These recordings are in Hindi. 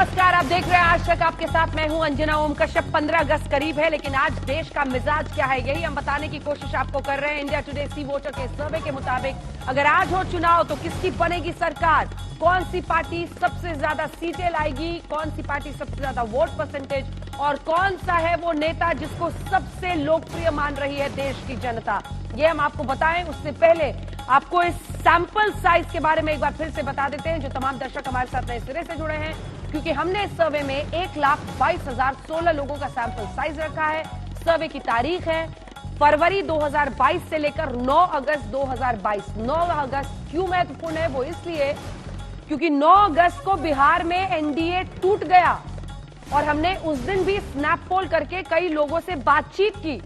नमस्कार, आप देख रहे हैं आज तक। आपके साथ मैं हूं अंजना ओम कश्यप। 15 अगस्त करीब है, लेकिन आज देश का मिजाज क्या है यही हम बताने की कोशिश आपको कर रहे हैं। इंडिया टुडे सी वोटर के सर्वे के मुताबिक अगर आज हो चुनाव तो किसकी बनेगी सरकार, कौन सी पार्टी सबसे ज्यादा सीटें लाएगी, कौन सी पार्टी सबसे ज्यादा वोट परसेंटेज और कौन सा है वो नेता जिसको सबसे लोकप्रिय मान रही है देश की जनता, ये हम आपको बताएं। उससे पहले आपको इस सैंपल साइज के बारे में एक बार फिर से बता देते हैं, जो तमाम दर्शक हमारे साथ नए सिरे से जुड़े हैं, क्योंकि हमने इस सर्वे में 1,22,016 लोगों का सैंपल साइज रखा है। सर्वे की तारीख है फरवरी 2022 से लेकर 9 अगस्त 2022। 9 अगस्त क्यों महत्वपूर्ण है, वो इसलिए क्योंकि 9 अगस्त को बिहार में एनडीए टूट गया और हमने उस दिन भी स्नैप पोल करके कई लोगों से बातचीत की,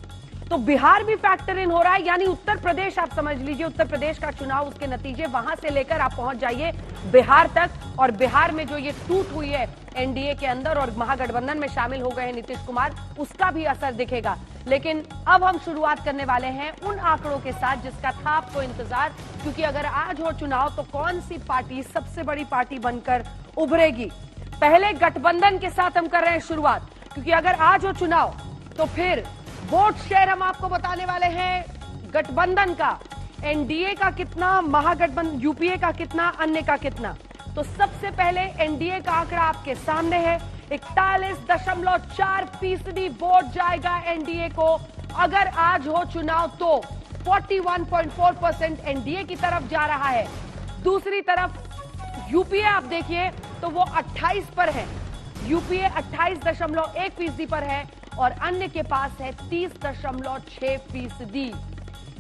तो बिहार भी फैक्टर इन हो रहा है। यानी उत्तर प्रदेश, आप समझ लीजिए उत्तर प्रदेश का चुनाव, उसके नतीजे वहां से लेकर आप पहुंच जाइए बिहार तक, और बिहार में जो ये टूट हुई है एनडीए के अंदर और महागठबंधन में शामिल हो गए हैं नीतीश कुमार, उसका भी असर दिखेगा। लेकिन अब हम शुरुआत करने वाले हैं उन आंकड़ों के साथ जिसका था आपको इंतजार, क्योंकि अगर आज हो चुनाव तो कौन सी पार्टी सबसे बड़ी पार्टी बनकर उभरेगी। पहले गठबंधन के साथ हम कर रहे हैं शुरुआत, क्योंकि अगर आज हो चुनाव तो फिर वोट शेयर हम आपको बताने वाले हैं। गठबंधन का, एनडीए का कितना, महागठबंधन यूपीए का कितना, अन्य का कितना। तो सबसे पहले एनडीए का आंकड़ा आपके सामने है। 41.4% वोट जाएगा एनडीए को। अगर आज हो चुनाव तो 41.4% एनडीए की तरफ जा रहा है। दूसरी तरफ यूपीए आप देखिए तो वो 28 पर है। यूपीए 28.1% पर है और अन्य के पास है 30.6%।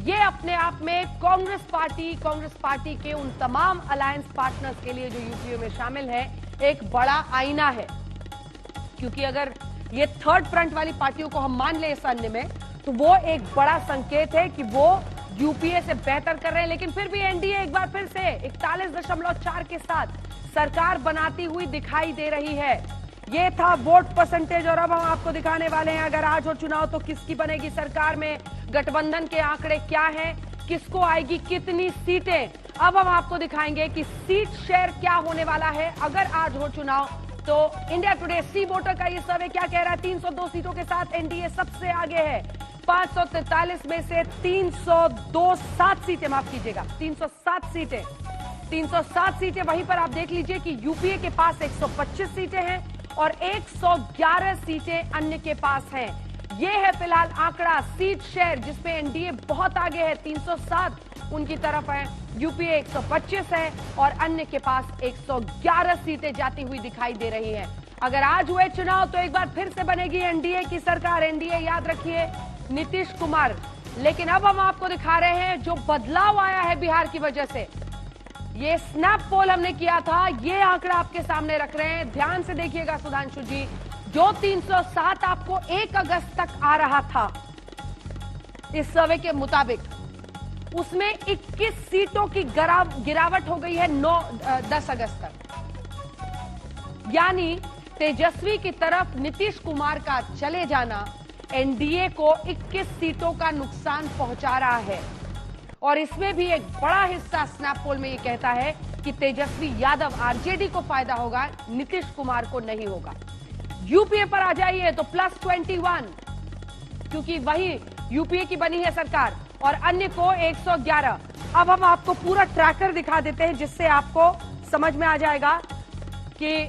ये अपने आप में कांग्रेस पार्टी के उन तमाम अलायंस पार्टनर्स के लिए जो यूपीए में शामिल है एक बड़ा आईना है, क्योंकि अगर ये थर्ड फ्रंट वाली पार्टियों को हम मान ले इस अन्य में, तो वो एक बड़ा संकेत है कि वो यूपीए से बेहतर कर रहे हैं। लेकिन फिर भी एनडीए एक बार फिर से 41.4 के साथ सरकार बनाती हुई दिखाई दे रही है। ये था वोट परसेंटेज, और अब हम आपको दिखाने वाले हैं अगर आज हो चुनाव तो किसकी बनेगी सरकार में, गठबंधन के आंकड़े क्या हैं, किसको आएगी कितनी सीटें। अब हम आपको दिखाएंगे कि सीट शेयर क्या होने वाला है अगर आज हो चुनाव। तो इंडिया टुडे सी वोटर का ये सर्वे क्या कह रहा है, 302 सीटों के साथ एनडीए सबसे आगे है। 543 में से 307 सीटें, माफ कीजिएगा 307 सीटें, 307 सीटें। वहीं पर आप देख लीजिए कि यूपीए के पास 125 सीटें हैं और 111 सीटें अन्य के पास हैं। ये है फिलहाल आंकड़ा सीट शेयर जिसमें एनडीए बहुत आगे है, 307 उनकी तरफ है, यूपीए 125 है और अन्य के पास 111 सीटें जाती हुई दिखाई दे रही हैं। अगर आज हुए चुनाव तो एक बार फिर से बनेगी एनडीए की सरकार। एनडीए याद रखिए नीतीश कुमार। लेकिन अब हम आपको दिखा रहे हैं जो बदलाव आया है बिहार की वजह से। ये स्नैप पोल हमने किया था, ये आंकड़ा आपके सामने रख रहे हैं, ध्यान से देखिएगा सुधांशु जी। जो 307 आपको 1 अगस्त तक आ रहा था इस सर्वे के मुताबिक, उसमें 21 सीटों की गिरावट हो गई है 10 अगस्त तक। यानी तेजस्वी की तरफ नीतीश कुमार का चले जाना एनडीए को 21 सीटों का नुकसान पहुंचा रहा है। और इसमें भी एक बड़ा हिस्सा स्नैप पोल में ये कहता है कि तेजस्वी यादव आरजेडी को फायदा होगा, नीतीश कुमार को नहीं होगा। यूपीए पर आ जाइए तो +21, क्योंकि वही यूपीए की बनी है सरकार, और अन्य को 111। अब हम आपको पूरा ट्रैकर दिखा देते हैं जिससे आपको समझ में आ जाएगा कि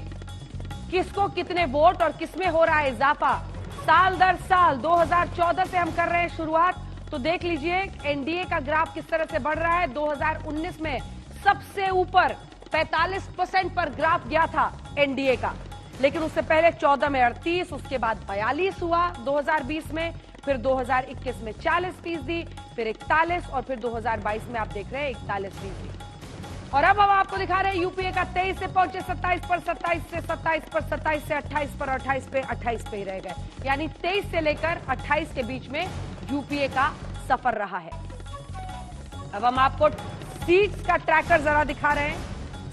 किसको कितने वोट और किसमें हो रहा है इजाफा साल दर साल। 2014 से हम कर रहे हैं शुरुआत, तो देख लीजिए एनडीए का ग्राफ किस तरह से बढ़ रहा है। 2019 में सबसे ऊपर 45% पर ग्राफ गया था एनडीए का, लेकिन उससे पहले 14 में 38, उसके बाद 42 हुआ 2020 में, फिर 2021 में 40%, फिर 41 और फिर 2022 में आप देख रहे हैं 41%। और अब हम आपको दिखा रहे हैं यूपीए का 23 से पहुंचे 27 पर, 27 से 27 पर, 27 से 28 पर, 28 पे 28 पे ही रह गए। यानी 23 से लेकर 28 के बीच में यूपीए का सफर रहा है। अब हम आपको सीट्स का ट्रैकर जरा दिखा रहे हैं।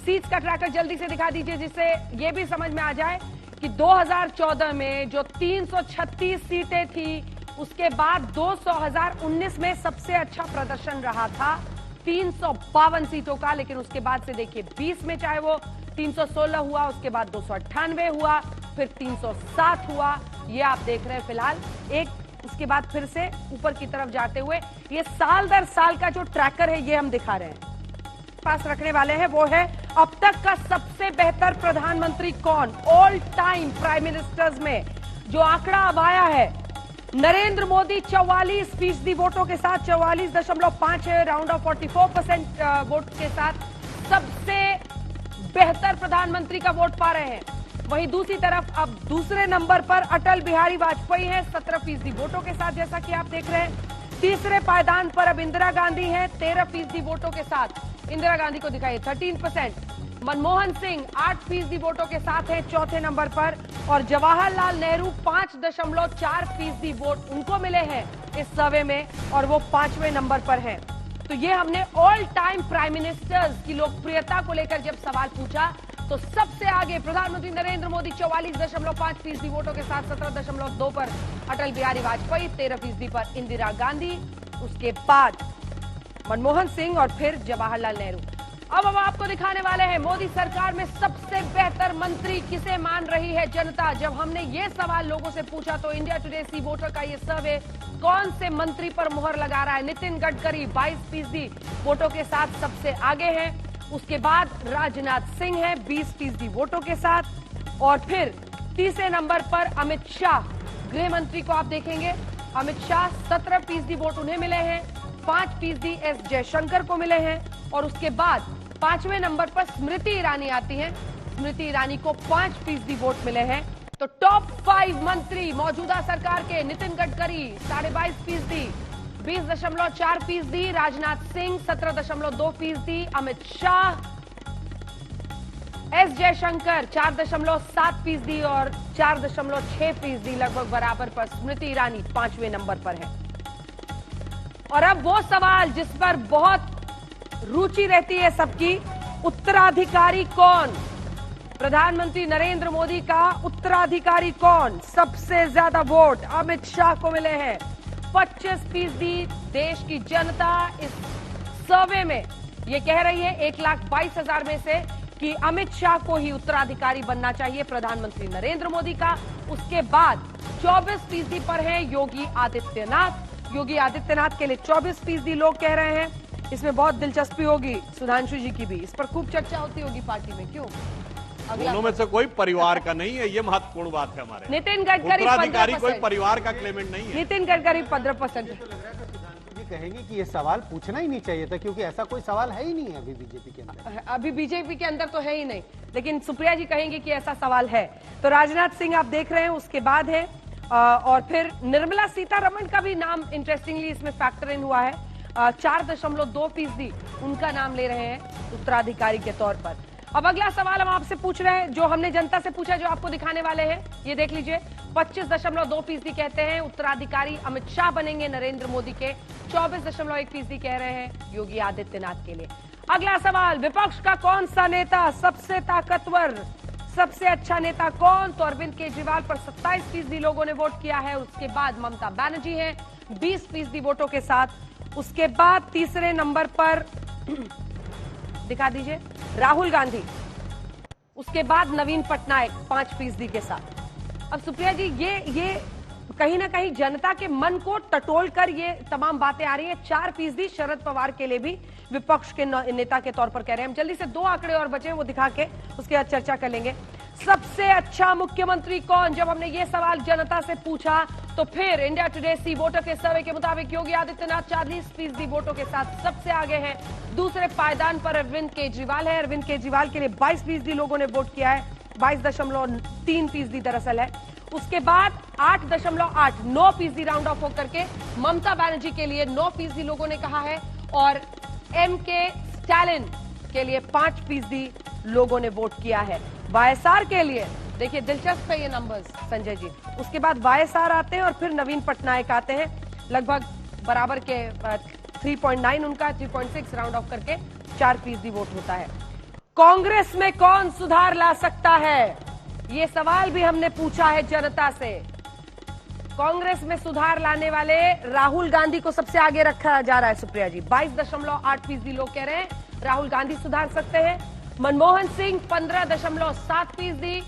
सीट्स का ट्रैकर जल्दी से दिखा दीजिए जिससे यह भी समझ में आ जाए कि 2014 में जो 336 सीटें थी, उसके बाद 2019 में सबसे अच्छा प्रदर्शन रहा था 352 सीटों का। लेकिन उसके बाद से देखिए 20 में चाहे वो 316 हुआ, उसके बाद 298 हुआ, फिर 307 हुआ। ये आप देख रहे हैं फिलहाल एक, उसके बाद फिर से ऊपर की तरफ जाते हुए ये साल दर साल का जो ट्रैकर है ये हम दिखा रहे हैं, पास रखने वाले हैं। वो है अब तक का सबसे बेहतर प्रधानमंत्री कौन, ऑल टाइम प्राइम मिनिस्टर्स में जो आंकड़ा अब आया है, नरेंद्र मोदी 44% वोटों के साथ 44.5 है, राउंड ऑफ 44% वोट के साथ सबसे बेहतर प्रधानमंत्री का वोट पा रहे हैं। वहीं दूसरी तरफ अब दूसरे नंबर पर अटल बिहारी वाजपेयी हैं 17% वोटों के साथ, जैसा कि आप देख रहे हैं। तीसरे पायदान पर अब इंदिरा गांधी हैं 13% वोटों के साथ, इंदिरा गांधी को दिखाइए 13%। मनमोहन सिंह 8% वोटों के साथ हैं चौथे नंबर पर, और जवाहरलाल नेहरू 5.4% वोट उनको मिले हैं इस सर्वे में, और वो 5वें नंबर पर हैं। तो ये हमने ऑल टाइम प्राइम मिनिस्टर्स की लोकप्रियता को लेकर जब सवाल पूछा तो सबसे आगे प्रधानमंत्री नरेंद्र मोदी 44.5% वोटों के साथ, 17.2 पर अटल बिहारी वाजपेयी, 13% पर इंदिरा गांधी, उसके बाद मनमोहन सिंह और फिर जवाहरलाल नेहरू। अब हम आपको दिखाने वाले हैं मोदी सरकार में सबसे बेहतर मंत्री किसे मान रही है जनता। जब हमने ये सवाल लोगों से पूछा तो इंडिया टुडे सी वोटर का ये सर्वे कौन से मंत्री पर मुहर लगा रहा है, नितिन गडकरी 22% वोटों के साथ सबसे आगे हैं, उसके बाद राजनाथ सिंह है 20% वोटों के साथ, और फिर तीसरे नंबर पर अमित शाह, गृह मंत्री को आप देखेंगे, अमित शाह 17% वोट उन्हें मिले हैं, 5% एस जयशंकर को मिले हैं, और उसके बाद 5वें नंबर पर स्मृति ईरानी आती हैं, स्मृति ईरानी को 5% वोट मिले हैं। तो टॉप 5 मंत्री मौजूदा सरकार के, नितिन गडकरी 22.5%, 20.4%, राजनाथ सिंह 17.2%, अमित शाह, एस जयशंकर 4.7% और 4.6% लगभग बराबर पर स्मृति ईरानी 5वें नंबर पर है। और अब वो सवाल जिस पर बहुत रुचि रहती है सबकी, उत्तराधिकारी कौन, प्रधानमंत्री नरेंद्र मोदी का उत्तराधिकारी कौन। सबसे ज्यादा वोट अमित शाह को मिले हैं 25%। देश की जनता इस सर्वे में ये कह रही है 1,22,000 में से कि अमित शाह को ही उत्तराधिकारी बनना चाहिए प्रधानमंत्री नरेंद्र मोदी का। उसके बाद 24% पर है योगी आदित्यनाथ, योगी आदित्यनाथ के लिए 24% लोग कह रहे हैं। इसमें बहुत दिलचस्पी होगी सुधांशु जी की भी, इस पर खूब चर्चा होती होगी पार्टी में, क्यों? दोनों में से कोई परिवार का नहीं है, ये महत्वपूर्ण बात है हमारे। नितिन गडकरी उत्तराधिकारी कोई परिवार का क्लेमेंट नहीं है। नितिन गडकरी 15%। कहेंगे कि ये सवाल पूछना ही नहीं चाहिए था, क्योंकि ऐसा कोई सवाल है ही नहीं है अभी बीजेपी के अंदर। अभी बीजेपी के अंदर तो है ही नहीं, लेकिन सुप्रिया जी कहेंगे कि ऐसा सवाल है। तो राजनाथ सिंह आप देख रहे हैं, उसके बाद है और फिर निर्मला सीतारमण का भी नाम इंटरेस्टिंगली इसमें फैक्टर इन हुआ है, 4.2% उनका नाम ले रहे हैं उत्तराधिकारी के तौर पर। अब अगला सवाल हम आपसे पूछ रहे हैं, जो हमने जनता से पूछा, जो आपको दिखाने वाले हैं, ये देख लीजिए। 25.2% कहते हैं उत्तराधिकारी अमित शाह बनेंगे नरेंद्र मोदी के, 24.1% कह रहे हैं योगी आदित्यनाथ के लिए। अगला सवाल, विपक्ष का कौन सा नेता सबसे ताकतवर, सबसे अच्छा नेता कौन? तो अरविंद केजरीवाल पर 27% लोगों ने वोट किया है। उसके बाद ममता बनर्जी है 20% वोटों के साथ। उसके बाद तीसरे नंबर पर दिखा दीजिए राहुल गांधी, उसके बाद नवीन पटनायक 5% के साथ। अब सुप्रिया जी ये कहीं ना कहीं जनता के मन को टटोल कर ये तमाम बातें आ रही है। 4% शरद पवार के लिए भी विपक्ष के नेता के तौर पर कह रहे हैं। हम जल्दी से 2 आंकड़े और बचे वो दिखा के उसके बाद चर्चा कर लेंगे। सबसे अच्छा मुख्यमंत्री कौन, जब हमने ये सवाल जनता से पूछा तो फिर इंडिया टुडे सी वोटर के सर्वे के मुताबिक योगी आदित्यनाथ 40% वोटों के साथ सबसे आगे हैं। दूसरे पायदान पर अरविंद केजरीवाल है, अरविंद केजरीवाल के लिए 22% लोगों ने वोट किया है, 22.3% दरअसल है। उसके बाद 8.8 9% राउंड ऑफ होकर के ममता बनर्जी के लिए 9% लोगों ने कहा है, और एमके स्टालिन के लिए 5% लोगों ने वोट किया है। वाईएसआर के लिए देखिए दिलचस्प है ये नंबर्स संजय जी। उसके बाद वाईएसआर आते हैं और फिर नवीन पटनायक आते हैं, लगभग बराबर के 3.9 उनका, 3.6 राउंड ऑफ करके 4% वोट होता है। कांग्रेस में कौन सुधार ला सकता है, ये सवाल भी हमने पूछा है जनता से। कांग्रेस में सुधार लाने वाले राहुल गांधी को सबसे आगे रखा जा रहा है सुप्रिया जी, 22.8% लोग कह रहे हैं राहुल गांधी सुधार सकते हैं। मनमोहन सिंह 15.7%,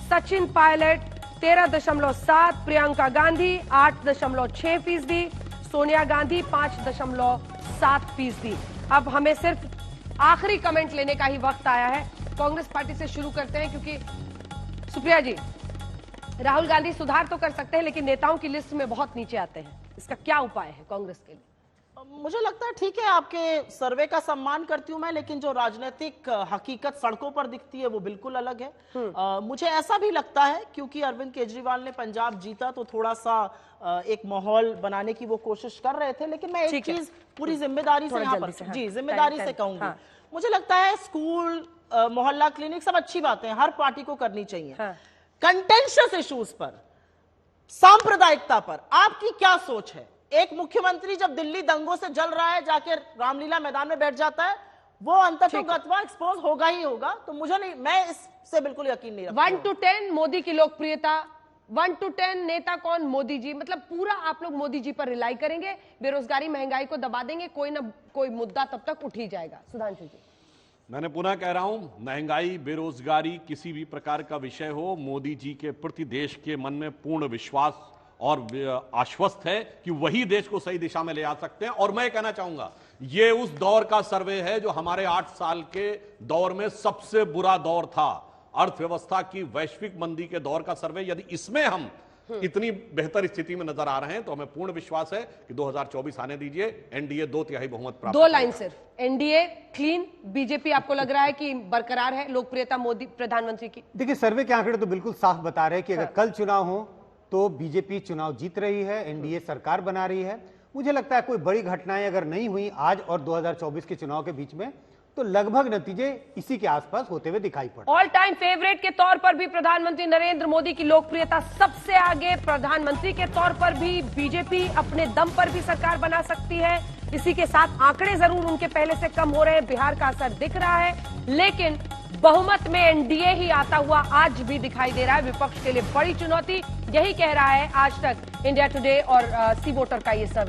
सचिन पायलट 13.7%, प्रियंका गांधी 8.6%, सोनिया गांधी 5.7%। अब हमें सिर्फ आखिरी कमेंट लेने का ही वक्त आया है। कांग्रेस पार्टी से शुरू करते हैं, क्योंकि सुप्रिया जी, राहुल गांधी सुधार तो कर सकते हैं लेकिन नेताओं की लिस्ट में बहुत नीचे आते हैं। इसका क्या उपाय है कांग्रेस के लिए? मुझे लगता है ठीक है, आपके सर्वे का सम्मान करती हूं मैं, लेकिन जो राजनीतिक हकीकत सड़कों पर दिखती है वो बिल्कुल अलग है। मुझे ऐसा भी लगता है क्योंकि अरविंद केजरीवाल ने पंजाब जीता तो थोड़ा सा एक माहौल बनाने की वो कोशिश कर रहे थे, लेकिन मैं एक चीज पूरी जिम्मेदारी से यहाँ पर जिम्मेदारी से कहूंगी। मुझे लगता है स्कूल, मोहल्ला क्लिनिक सब अच्छी बातें हर पार्टी को करनी चाहिए। कंटेंशियस इश्यूज पर, सांप्रदायिकता पर आपकी क्या सोच है? एक मुख्यमंत्री जब दिल्ली दंगों से जल रहा है जाके रामलीला मैदान में बैठ जाता है, वो अंततः एक्सपोज होगा ही होगा। तो मुझे नहीं, मैं इससे बिल्कुल यकीन नहीं रखता। 1 to 10 मोदी की लोकप्रियता, 1 to 10 नेता कौन? मोदी जी। मतलब पूरा आप लोग मोदी जी पर रिलाई करेंगे, बेरोजगारी महंगाई को दबा देंगे, कोई ना कोई मुद्दा तब तक उठ ही जाएगा। सुधांशु जी, मैंने पुनः कह रहा हूं, महंगाई, बेरोजगारी, किसी भी प्रकार का विषय हो, मोदी जी के प्रति देश के मन में पूर्ण विश्वास और आश्वस्त है कि वही देश को सही दिशा में ले आ सकते हैं। और मैं कहना चाहूंगा, ये उस दौर का सर्वे है जो हमारे 8 साल के दौर में सबसे बुरा दौर था, अर्थव्यवस्था की वैश्विक मंदी के दौर का सर्वे। यदि इसमें हम इतनी बेहतर स्थिति में नजर आ रहे हैं तो हमें पूर्ण विश्वास है कि 2024 आने दीजिए, एनडीए 2/3 बहुमत प्राप्त। 2 लाइन सिर्फ, एनडीए क्लीन, बीजेपी आपको लग रहा है कि बरकरार है लोकप्रियता मोदी प्रधानमंत्री की? देखिए, सर्वे के आंकड़े तो बिल्कुल साफ बता रहे हैं कि अगर कल चुनाव हो तो बीजेपी चुनाव जीत रही है, एनडीए सरकार बना रही है। मुझे लगता है कोई बड़ी घटनाएं अगर नहीं हुई आज और 2024 के चुनाव के बीच में, तो लगभग नतीजे इसी के आसपास होते हुए दिखाई पड़े। ऑल टाइम फेवरेट के तौर पर भी प्रधानमंत्री नरेंद्र मोदी की लोकप्रियता सबसे आगे, प्रधानमंत्री के तौर पर भी बीजेपी अपने दम पर भी सरकार बना सकती है। इसी के साथ आंकड़े जरूर उनके पहले से कम हो रहे हैं, बिहार का असर दिख रहा है, लेकिन बहुमत में एनडीए ही आता हुआ आज भी दिखाई दे रहा है। विपक्ष के लिए बड़ी चुनौती, यही कह रहा है आज तक इंडिया टुडे और सी वोटर का ये सर्वे।